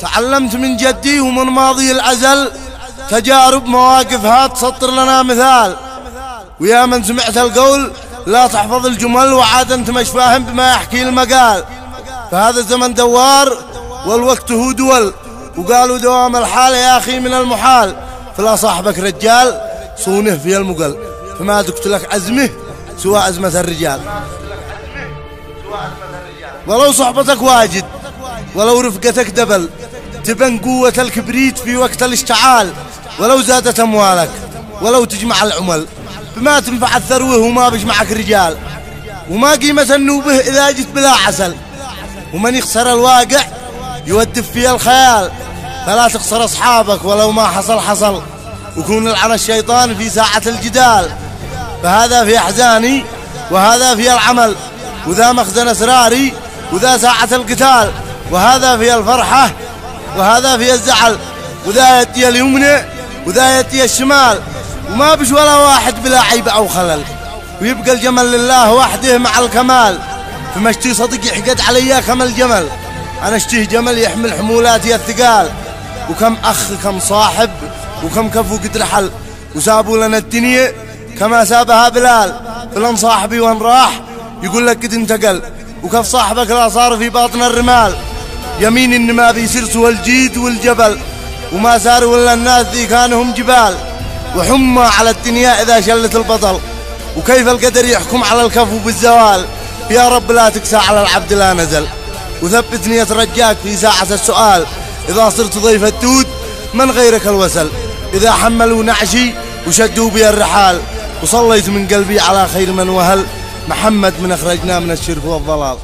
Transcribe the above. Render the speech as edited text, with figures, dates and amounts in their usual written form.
تعلمت من جدي ومن ماضي الأزل تجارب مواقفها تسطر لنا مثال. ويا من سمعت القول لا تحفظ الجمل وعاد انت مش فاهم بما يحكي المقال. فهذا الزمن دوار والوقت هو دول، وقالوا دوام الحال يا أخي من المحال. فلا صاحبك رجال صونه في المقل، فما دقت لك أزمه سوى أزمة الرجال. ولو صحبتك واجد ولو رفقتك دبل تبن قوة الكبريت في وقت الاشتعال. ولو زادت أموالك ولو تجمع العمل بما تنفع الثروة وما بيجمعك رجال. وما قيمة النوبه إذا جت بلا عسل، ومن يخسر الواقع يودف فيه الخيال. فلا تخسر أصحابك ولو ما حصل، وكون لعن الشيطان في ساعة الجدال. فهذا في أحزاني وهذا في العمل، وذا مخزن أسراري وذا ساعة القتال. وهذا في الفرحة وهذا في الزعل، وذا يدي اليمنى وذا يدي الشمال. وما بش ولا واحد بلا عيب أو خلل، ويبقى الجمل لله وحده مع الكمال. فما اشتي صدق يحقد عليا كم الجمل، أنا اشتيه جمل يحمل حمولاتي الثقال. وكم أخ كم صاحب وكم كفو قد رحل، وسابوا لنا الدنيا كما سابها بلال. فلن صاحبي وان راح يقول لك قد انتقل، وكف صاحبك لا صار في باطن الرمال. يمين إن ما بيصير سوى الجيد والجبل، وما صاروا ولا الناس ذي كانهم جبال. وحمى على الدنيا إذا شلت البطل، وكيف القدر يحكم على الكفو بالزوال. يا رب لا تكسى على العبد لا نزل، وثبتني أترجاك في ساعة السؤال. إذا صرت ضيف الدود من غيرك الوسل، إذا حملوا نعشي وشدوا بي الرحال. وصليت من قلبي على خير من وهل، محمد من أخرجنا من الشرك والضلال.